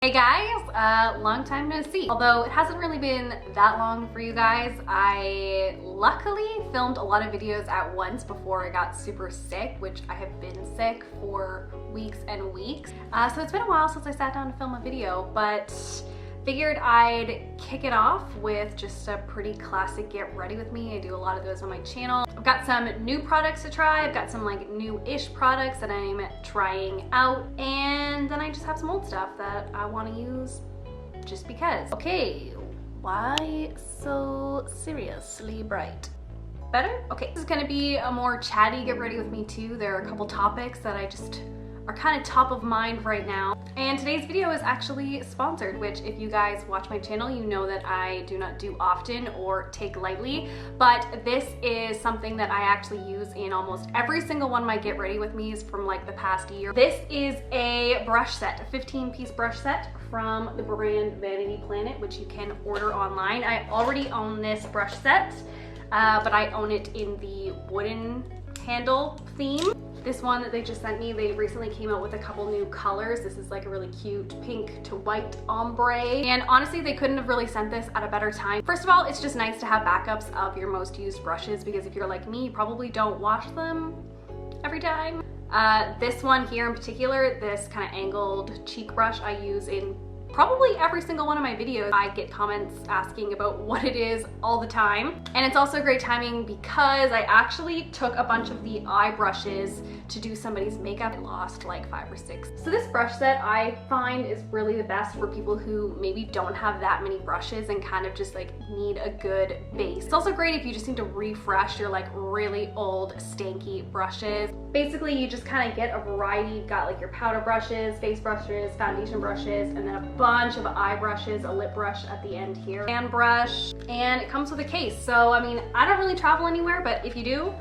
Hey guys, long time no see. Although it hasn't really been that long for you guys. I luckily filmed a lot of videos at once before I got super sick, which I have been sick for weeks and weeks. So it's been a while since I sat down to film a video, but figured I'd kick it off with just a pretty classic get ready with me. I do a lot of those on my channel. I've got some new products to try. I've got some like new-ish products that I'm trying out, and then I just have some old stuff that I want to use just because. Okay, why so seriously bright? Better? Okay, this is gonna be a more chatty get ready with me too. There are a couple topics that I just are kind of top of mind right now. And today's video is actually sponsored, which if you guys watch my channel, you know that I do not do often or take lightly, but this is something that I actually use in almost every single one of my get ready with me's from like the past year. This is a brush set, a 15-piece brush set from the brand Vanity, which you can order online. I already own this brush set, but I own it in the wooden handle theme. This one that they just sent me, they recently came out with a couple new colors. This is like a really cute pink to white ombre. And honestly, they couldn't have really sent this at a better time. First of all, it's just nice to have backups of your most used brushes, because if you're like me, you probably don't wash them every time. This one here in particular, this kind of angled cheek brush, I use in probably every single one of my videos. I get comments asking about what it is all the time. And it's also great timing because I actually took a bunch of the eye brushes to do somebody's makeup. I lost like 5 or 6. So this brush set I find is really the best for people who maybe don't have that many brushes and kind of just like need a good base. It's also great if you just need to refresh your like really old stanky brushes. Basically, you just kind of get a variety. You've got like your powder brushes, face brushes, foundation brushes, and then a bunch of eye brushes, a lip brush at the end here, hand brush, and it comes with a case. So I mean, I don't really travel anywhere, but if you do,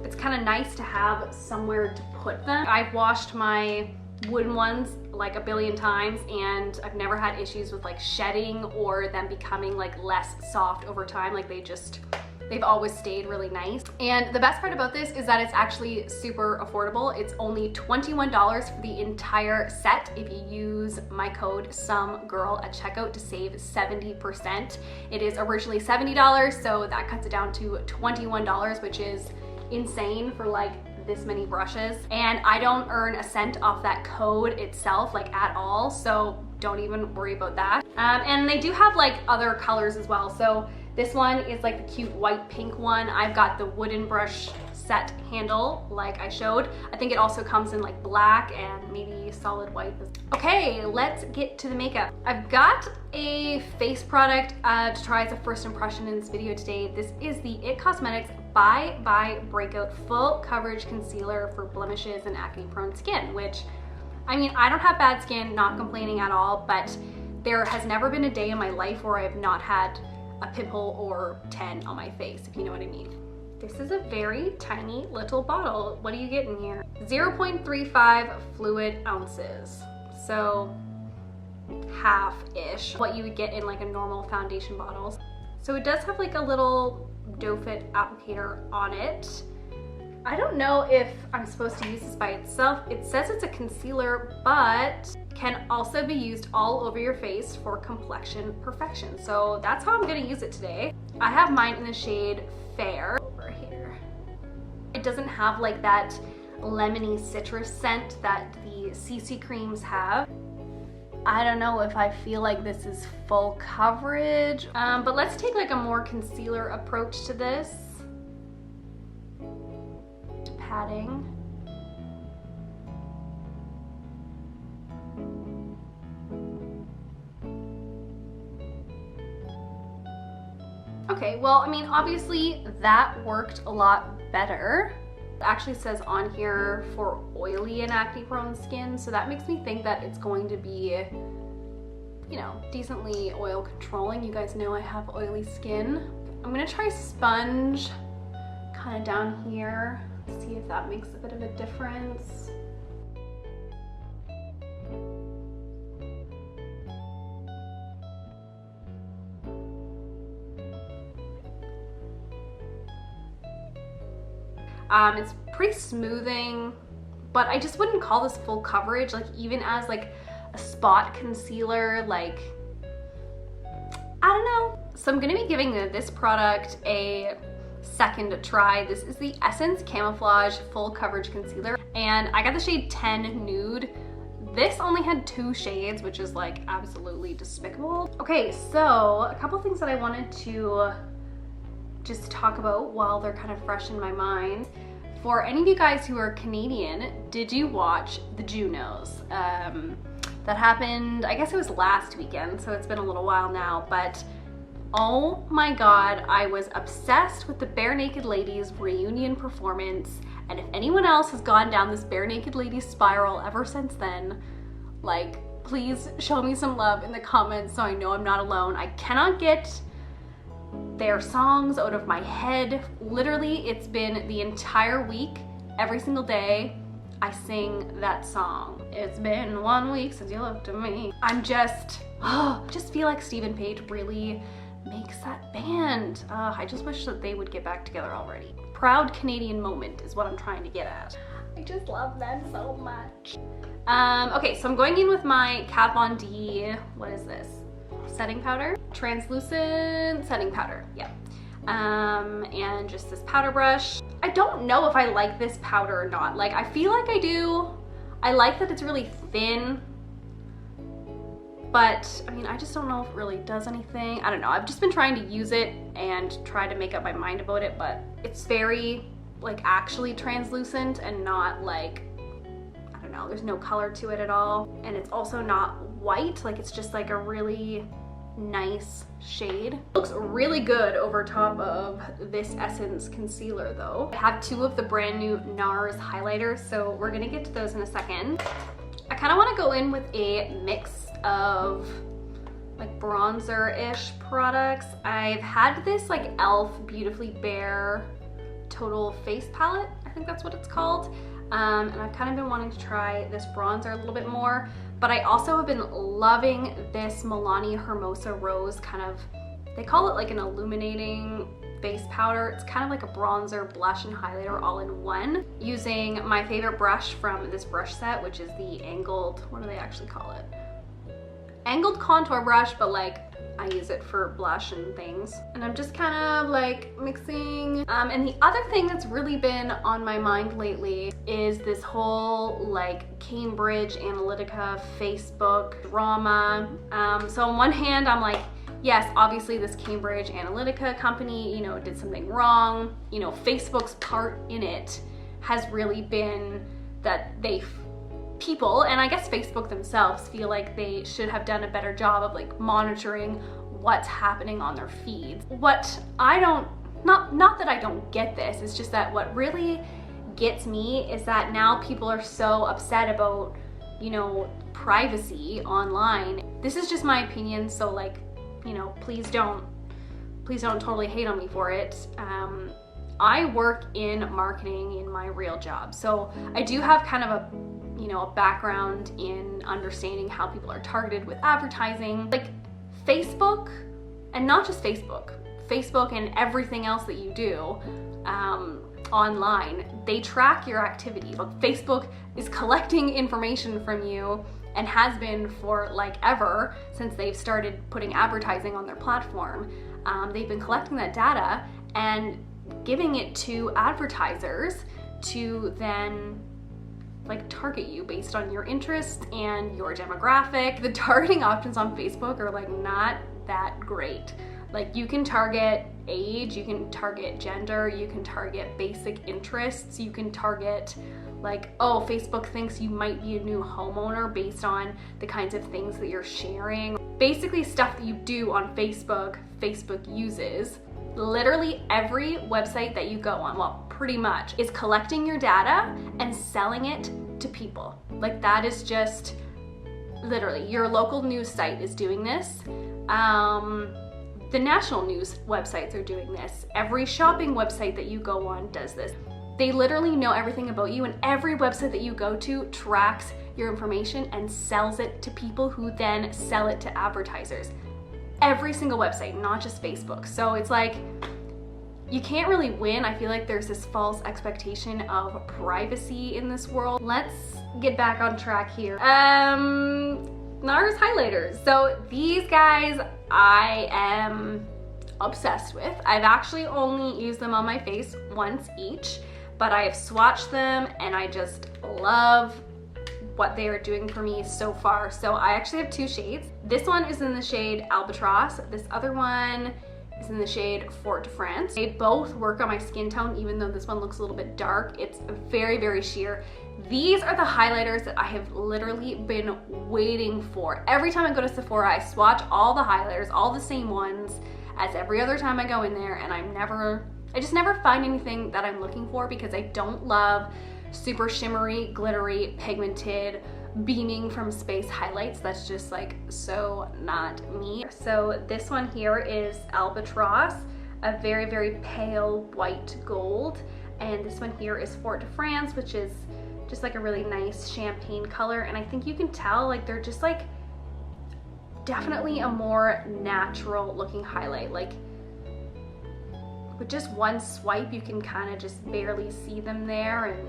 it's kind of nice to have somewhere to put them. I've washed my wooden ones like a billion times, and I've never had issues with like shedding or them becoming like less soft over time. Like they've always stayed really nice. And the best part about this is that it's actually super affordable. It's only $21 for the entire set if you use my code SOMEGIRL at checkout to save 70%. It is originally $70, so that cuts it down to $21, which is insane for like this many brushes. And I don't earn a cent off that code itself, like at all, so don't even worry about that. And they do have like other colors as well. So this one is like the cute white pink one. I've got the wooden brush set handle like I showed. I think it also comes in like black and maybe solid white. Okay, let's get to the makeup. I've got a face product to try as a first impression in this video today. This is the IT Cosmetics by Breakout Full Coverage Concealer for blemishes and acne prone skin, which, I mean, I don't have bad skin, not complaining at all, but there has never been a day in my life where I have not had a pimple or 10 on my face, if you know what I mean. This is a very tiny little bottle. What do you get in here? 0.35 fluid ounces. So half-ish what you would get in like a normal foundation bottle. So it does have like a little doe foot applicator on it. I don't know if I'm supposed to use this by itself. It says it's a concealer, but can also be used all over your face for complexion perfection. So that's how I'm gonna use it today. I have mine in the shade Fair over here. It doesn't have like that lemony citrus scent that the CC creams have. I don't know if I feel like this is full coverage, but let's take like a more concealer approach to this. Padding. Okay, well, I mean, obviously that worked a lot better. It actually says on here for oily and acne prone skin, so that makes me think that it's going to be, you know, decently oil controlling. You guys know I have oily skin. I'm gonna try sponge kind of down here, see if that makes a bit of a difference. It's pretty smoothing, but I just wouldn't call this full coverage. Like even as like a spot concealer, like, I don't know. So I'm gonna be giving this product a second try. This is the Essence Camouflage Full Coverage Concealer, and I got the shade 10 Nude. This only had 2 shades, which is like absolutely despicable. Okay, so a couple things that I wanted to just talk about while they're kind of fresh in my mind. For any of you guys who are Canadian, did you watch the Junos? That happened, I guess it was last weekend, so it's been a little while now, but oh my god, I was obsessed with the Bare Naked Ladies reunion performance, and if anyone else has gone down this Bare Naked Ladies spiral ever since then, like, please show me some love in the comments so I know I'm not alone. I cannot get their songs out of my head. Literally, it's been the entire week, every single day, I sing that song. It's been 1 week since you looked at me. I'm just feel like Stephen Page really makes that band. I just wish that they would get back together already. Proud Canadian moment is what I'm trying to get at. I just love them so much. Okay, so I'm going in with my Kat Von D, what is this? Setting powder? Translucent setting powder, yeah. And just this powder brush. I don't know if I like this powder or not. Like, I feel like I do. I like that it's really thin, but I mean, I just don't know if it really does anything. I don't know. I've just been trying to use it and try to make up my mind about it, but it's very, like, actually translucent and not like, I don't know, there's no color to it at all. And it's also not white. Like, it's just like a really nice shade. Looks really good over top of this Essence concealer though. I have 2 of the brand new Nars highlighters, so we're gonna get to those in a second. I kind of want to go in with a mix of like bronzer-ish products. I've had this like e.l.f. Beautifully Bare Total Face Palette, I think that's what it's called. And I've kind of been wanting to try this bronzer a little bit more, but I also have been loving this Milani Hermosa Rose kind of, they call it like an illuminating face powder. It's kind of like a bronzer, blush, and highlighter all in one. Using my favorite brush from this brush set, which is the angled, what do they actually call it? Angled contour brush, but like I use it for blush and things. And I'm just kind of like mixing. And the other thing that's really been on my mind lately is this whole like Cambridge Analytica Facebook drama. So on one hand, I'm like, yes, obviously this Cambridge Analytica company, you know, did something wrong. You know, Facebook's part in it has really been that people, and I guess Facebook themselves, feel like they should have done a better job of like monitoring what's happening on their feeds. What I don't, not that I don't get this, it's just that what really gets me is that now people are so upset about, you know, privacy online. This is just my opinion, so like, you know, please don't totally hate on me for it. I work in marketing in my real job, so I do have kind of a, you know, a background in understanding how people are targeted with advertising. Like Facebook, and not just Facebook and everything else that you do online, they track your activity. Like Facebook is collecting information from you and has been for like ever since they've started putting advertising on their platform. They've been collecting that data and giving it to advertisers to then like target you based on your interests and your demographic. The targeting options on Facebook are like not that great. Like you can target age, you can target gender, you can target basic interests, you can target like, oh, Facebook thinks you might be a new homeowner based on the kinds of things that you're sharing. Basically stuff that you do on Facebook, Facebook uses. Literally every website that you go on, well, pretty much, is collecting your data and selling it to people. Like that is just literally, your local news site is doing this. The national news websites are doing this. Every shopping website that you go on does this. They literally know everything about you, and every website that you go to tracks your information and sells it to people who then sell it to advertisers. Every single website, not just Facebook. So it's like, you can't really win. I feel like there's this false expectation of privacy in this world. Let's get back on track here. Nars highlighters. So these guys I am obsessed with. I've actually only used them on my face once each, but I have swatched them and I just love what they are doing for me so far. So I actually have 2 shades. This one is in the shade Albatross. This other one is in the shade Fort de France. They both work on my skin tone, even though this one looks a little bit dark. It's very, very sheer. These are the highlighters that I have literally been waiting for. Every time I go to Sephora, I swatch all the highlighters, all the same ones, as every other time I go in there, and I just never find anything that I'm looking for because I don't love super shimmery, glittery, pigmented, beaming from space highlights. That's just like so not me. So this one here is Albatross, a very, very pale white gold. And this one here is Fort de France, which is just like a really nice champagne color. And I think you can tell like they're just like definitely a more natural looking highlight. Like with just one swipe, you can kind of just barely see them there. And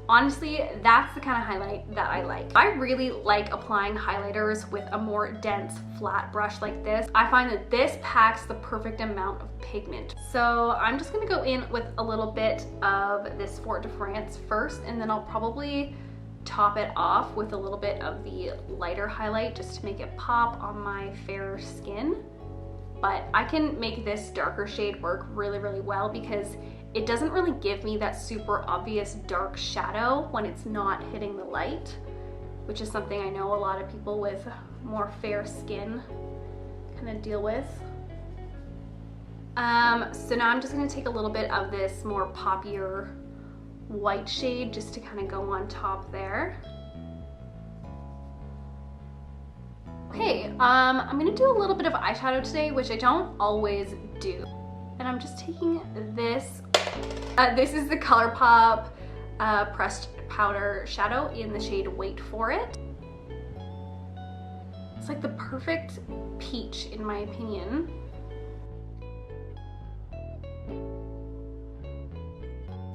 honestly, that's the kind of highlight that I like. I really like applying highlighters with a more dense flat brush like this. I find that this packs the perfect amount of pigment. So I'm just gonna go in with a little bit of this Fort de France first, and then I'll probably top it off with a little bit of the lighter highlight just to make it pop on my fair skin. But I can make this darker shade work really, really well because it doesn't really give me that super obvious dark shadow when it's not hitting the light, which is something I know a lot of people with more fair skin kind of deal with. So now I'm just gonna take a little bit of this more poppier white shade just to kind of go on top there. Okay, I'm gonna do a little bit of eyeshadow today, which I don't always do. And I'm just taking this. This is the ColourPop pressed powder shadow in the shade Wait For It. It's like the perfect peach in my opinion.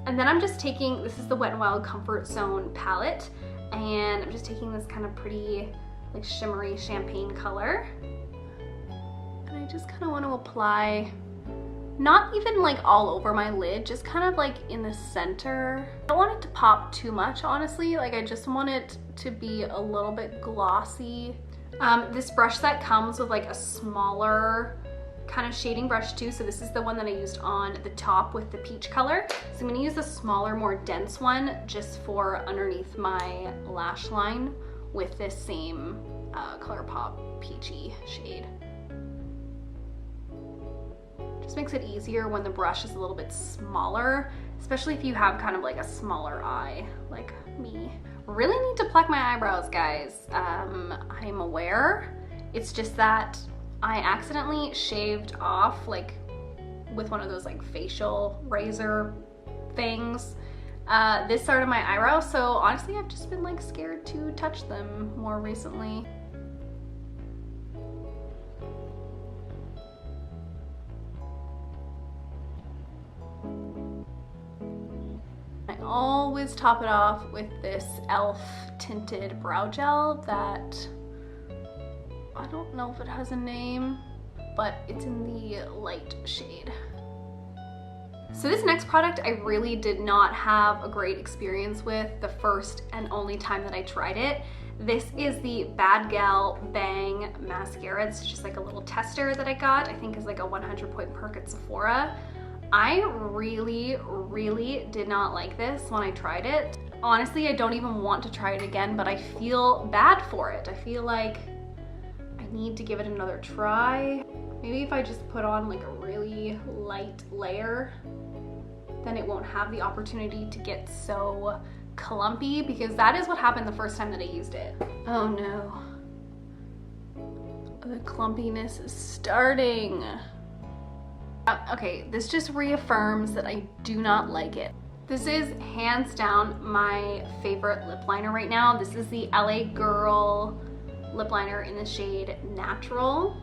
And then I'm just taking, this is the Wet n Wild Comfort Zone palette, and I'm just taking this kind of pretty like shimmery champagne color. And I just kind of want to apply, not even like all over my lid, just kind of like in the center. I don't want it to pop too much, honestly. Like I just want it to be a little bit glossy. This brush set comes with like a smaller kind of shading brush too. So this is the one that I used on the top with the peach color. So I'm gonna use a smaller, more dense one just for underneath my lash line with this same ColourPop peachy shade. Just makes it easier when the brush is a little bit smaller, especially if you have kind of like a smaller eye like me. Really need to pluck my eyebrows, guys. I'm aware. It's just that I accidentally shaved off like with one of those like facial razor things this side of my eyebrow, so honestly I've just been like scared to touch them more recently. I always top it off with this e.l.f. tinted brow gel that I don't know if it has a name, but it's in the light shade. So this next product I really did not have a great experience with the first and only time that I tried it. This is the Bad Gal Bang mascara. It's just like a little tester that I got, I think is like a 100-point perk at Sephora. I really, really did not like this when I tried it. Honestly, I don't even want to try it again, but I feel bad for it. I feel like I need to give it another try. Maybe if I just put on like a really light layer, then it won't have the opportunity to get so clumpy, because that is what happened the first time that I used it. Oh no. The clumpiness is starting. Okay, this just reaffirms that I do not like it. This is hands down my favorite lip liner right now. This is the LA Girl lip liner in the shade Natural.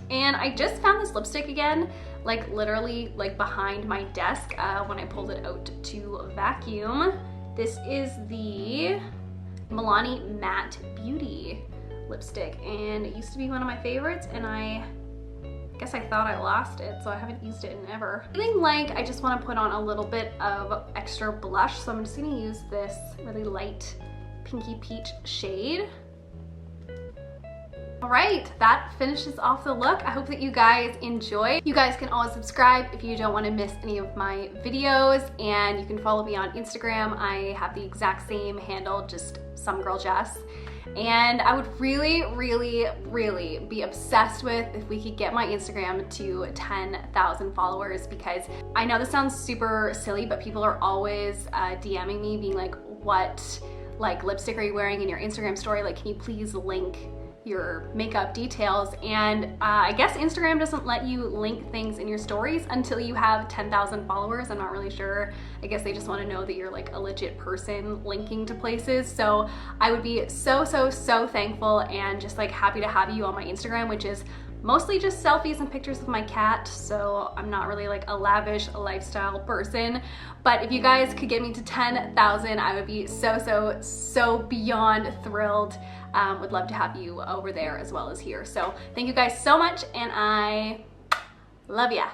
And I just found this lipstick again, like literally like behind my desk when I pulled it out to vacuum. This is the Milani Matte Beauty lipstick, and it used to be one of my favorites, and I guess I thought I lost it, so I haven't used it in ever. Feeling like I just want to put on a little bit of extra blush, so I'm just gonna use this really light pinky peach shade. All right, that finishes off the look. I hope that you guys enjoyed. You guys can always subscribe if you don't want to miss any of my videos, and you can follow me on Instagram. I have the exact same handle, just somegirljess. And I would really, really, really be obsessed with if we could get my Instagram to 10,000 followers, because I know this sounds super silly, but people are always DMing me being like, what like lipstick are you wearing in your Instagram story? Like, can you please link your makeup details? And I guess Instagram doesn't let you link things in your stories until you have 10,000 followers. I'm not really sure. I guess they just want to know that you're like a legit person linking to places. So I would be so, so, so thankful and just like happy to have you on my Instagram, which is mostly just selfies and pictures of my cat. So I'm not really like a lavish lifestyle person, but if you guys could get me to 10,000, I would be so, so, so beyond thrilled. Would love to have you over there as well as here. So thank you guys so much, and I love ya.